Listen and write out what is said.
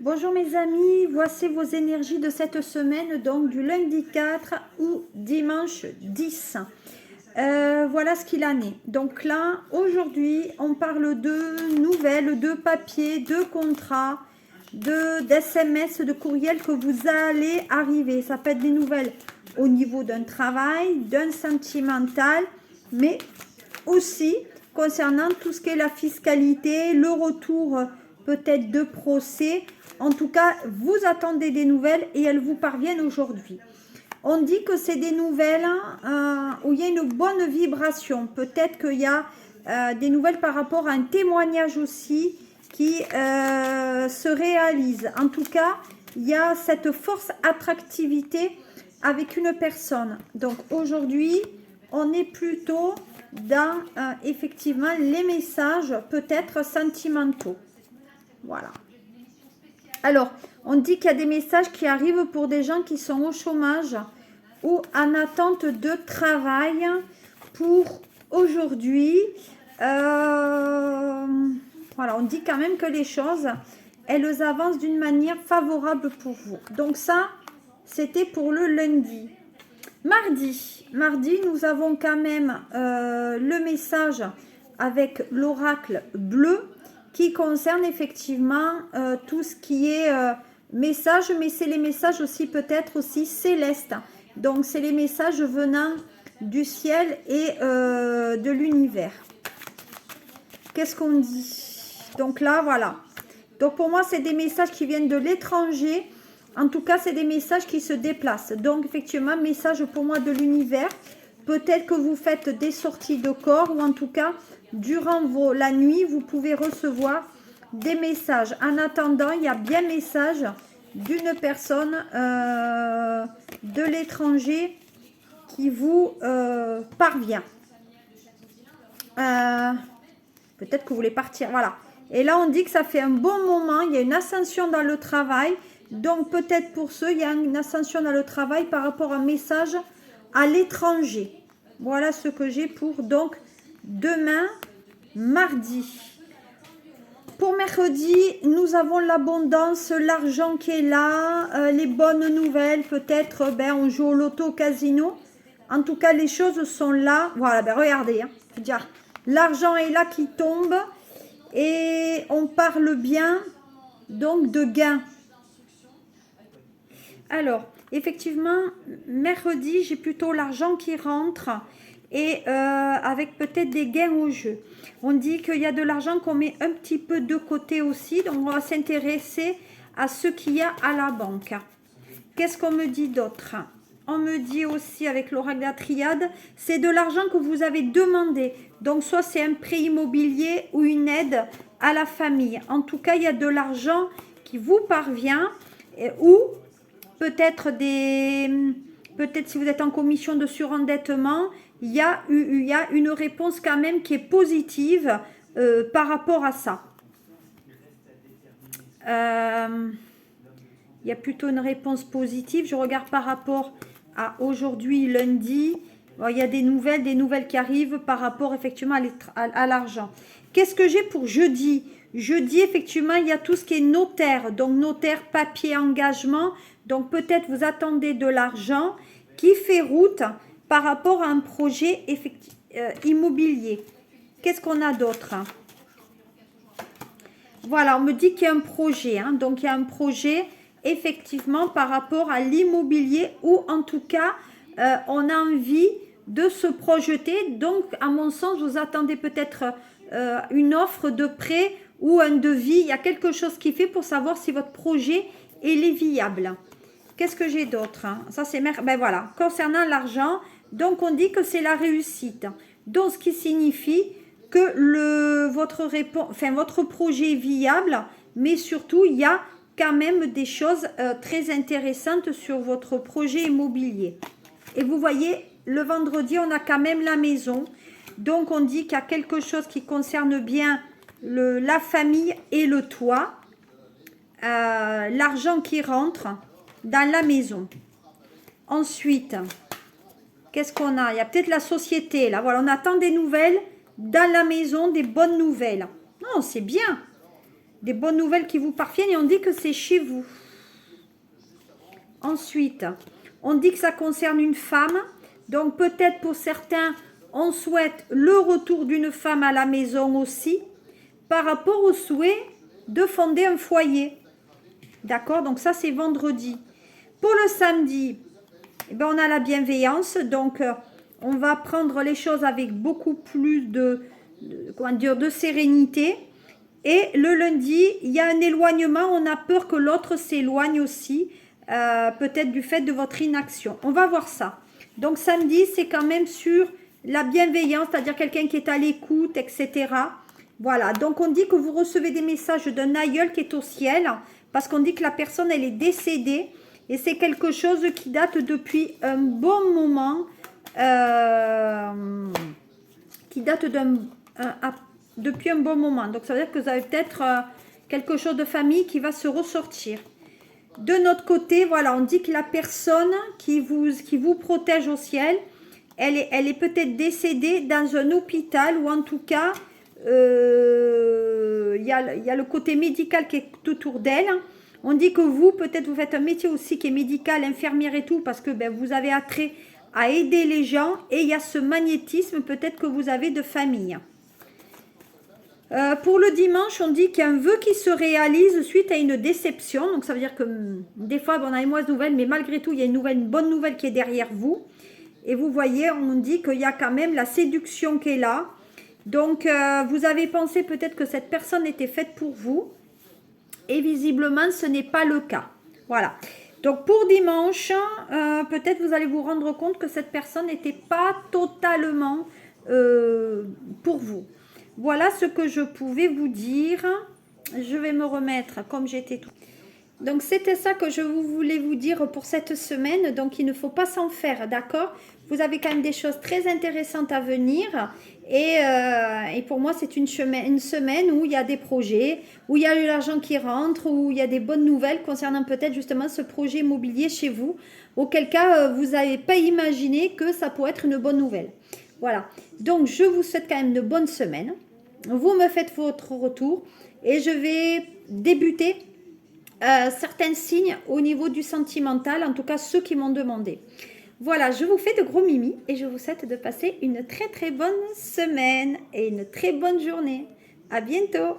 Bonjour mes amis, voici vos énergies de cette semaine, donc du lundi 4 ou dimanche 10. Voilà ce qu'il en est. Donc là, aujourd'hui, on parle de nouvelles, de papiers, de contrats, d'SMS, de courriels que vous allez arriver. Ça peut être des nouvelles au niveau d'un travail, d'un sentimental, mais aussi concernant tout ce qui est la fiscalité, le retour peut-être de procès. En tout cas, vous attendez des nouvelles et elles vous parviennent aujourd'hui. On dit que c'est des nouvelles où il y a une bonne vibration. Peut-être qu'il y a des nouvelles par rapport à un témoignage aussi qui se réalise. En tout cas, il y a cette force attractivité avec une personne. Donc aujourd'hui, on est plutôt dans effectivement les messages peut-être sentimentaux. Voilà. Alors, on dit qu'il y a des messages qui arrivent pour des gens qui sont au chômage ou en attente de travail pour aujourd'hui. Voilà, on dit quand même que les choses, elles avancent d'une manière favorable pour vous. Donc ça, c'était pour le lundi. Mardi, nous avons quand même le message avec l'oracle bleu qui concerne effectivement tout ce qui est message, mais c'est les messages aussi peut-être aussi célestes. Donc c'est les messages venant du ciel et de l'univers. Qu'est-ce qu'on dit? Donc là, voilà. Donc pour moi, c'est des messages qui viennent de l'étranger. En tout cas, c'est des messages qui se déplacent. Donc effectivement, message pour moi de l'univers. Peut-être que vous faites des sorties de corps ou en tout cas, durant la nuit, vous pouvez recevoir des messages. En attendant, il y a bien message d'une personne de l'étranger qui vous parvient. Peut-être que vous voulez partir. Voilà. Et là, on dit que ça fait un bon moment. Il y a une ascension dans le travail. Donc, peut-être pour ceux, il y a une ascension dans le travail par rapport à un message à l'étranger. Voilà ce que j'ai pour donc demain, mardi. Pour mercredi, nous avons l'abondance, l'argent qui est là, les bonnes nouvelles. Peut-être, on joue au loto, au casino. En tout cas, les choses sont là. Voilà, regardez. L'argent est là qui tombe. Et on parle bien, donc, de gains. Alors, effectivement, mercredi, j'ai plutôt l'argent qui rentre et avec peut-être des gains au jeu. On dit qu'il y a de l'argent qu'on met un petit peu de côté aussi, donc on va s'intéresser à ce qu'il y a à la banque. Qu'est-ce qu'on me dit d'autre? On me dit aussi avec l'oracle de la triade, c'est de l'argent que vous avez demandé. Donc soit c'est un prêt immobilier ou une aide à la famille. En tout cas, il y a de l'argent qui vous parvient ou peut-être si vous êtes en commission de surendettement, il y a une réponse quand même qui est positive par rapport à ça. Il y a plutôt une réponse positive. Je regarde par rapport à aujourd'hui, lundi. Il y a des nouvelles qui arrivent par rapport effectivement à l'argent. Qu'est-ce que j'ai pour jeudi? Jeudi, effectivement, il y a tout ce qui est notaire. Donc, notaire, papier, engagement. Donc, peut-être vous attendez de l'argent qui fait route par rapport à un projet immobilier. Qu'est-ce qu'on a d'autre? Voilà, on me dit qu'il y a un projet. Donc, il y a un projet, effectivement, par rapport à l'immobilier ou en tout cas, on a envie de se projeter. Donc, à mon sens, vous attendez peut-être une offre de prêt ou un devis. Il y a quelque chose qui fait pour savoir si votre projet est viable. Qu'est-ce que j'ai d'autre? Ça, c'est voilà. Concernant l'argent, donc on dit que c'est la réussite. Donc, ce qui signifie que votre projet est viable, mais surtout, il y a quand même des choses très intéressantes sur votre projet immobilier. Et vous voyez, le vendredi, on a quand même la maison. Donc, on dit qu'il y a quelque chose qui concerne bien la famille et le toit. L'argent qui rentre dans la maison. Ensuite, qu'est-ce qu'on a? Il y a peut-être la société. Là, voilà, on attend des nouvelles dans la maison, des bonnes nouvelles. Non, c'est bien. des bonnes nouvelles qui vous parviennent et on dit que c'est chez vous. Ensuite, on dit que ça concerne une femme. Donc peut-être pour certains, on souhaite le retour d'une femme à la maison aussi par rapport au souhait de fonder un foyer. D'accord? Donc ça, c'est vendredi. Pour le samedi, eh ben, on a la bienveillance. Donc, on va prendre les choses avec beaucoup plus de sérénité. Et le lundi, il y a un éloignement. On a peur que l'autre s'éloigne aussi, peut-être du fait de votre inaction. On va voir ça. Donc, samedi, c'est quand même sur la bienveillance, c'est-à-dire quelqu'un qui est à l'écoute, etc. Voilà. Donc, on dit que vous recevez des messages d'un aïeul qui est au ciel, parce qu'on dit que la personne, elle est décédée. Et c'est quelque chose qui date depuis un bon moment, depuis un bon moment. Donc, ça veut dire que vous avez peut-être quelque chose de famille qui va se ressortir. De notre côté, voilà, on dit que la personne qui vous protège au ciel, elle est peut-être décédée dans un hôpital ou en tout cas, il y a le côté médical qui est autour d'elle. On dit que vous, peut-être vous faites un métier aussi qui est médical, infirmière et tout, parce que ben, vous avez attrait à aider les gens et il y a ce magnétisme peut-être que vous avez de famille. Pour le dimanche, on dit qu'il y a un vœu qui se réalise suite à une déception. Donc ça veut dire que des fois, on a une mauvaise nouvelle, mais malgré tout, il y a une bonne nouvelle qui est derrière vous. Et vous voyez, on dit qu'il y a quand même la séduction qui est là. Donc vous avez pensé peut-être que cette personne était faite pour vous. Et visiblement, ce n'est pas le cas. Voilà. Donc, pour dimanche, peut-être vous allez vous rendre compte que cette personne n'était pas totalement pour vous. Voilà ce que je pouvais vous dire. Je vais me remettre comme j'étais tout. Donc, c'était ça que je voulais vous dire pour cette semaine. Donc, il ne faut pas s'en faire, d'accord? Vous avez quand même des choses très intéressantes à venir. Et pour moi, c'est une semaine où il y a des projets, où il y a de l'argent qui rentre, où il y a des bonnes nouvelles concernant peut-être justement ce projet immobilier chez vous. Auquel cas, vous n'avez pas imaginé que ça pourrait être une bonne nouvelle. Voilà. Donc, je vous souhaite quand même une bonne semaine. Vous me faites votre retour et je vais débuter certains signes au niveau du sentimental, en tout cas ceux qui m'ont demandé. Voilà, je vous fais de gros mimis et je vous souhaite de passer une très très bonne semaine et une très bonne journée. À bientôt!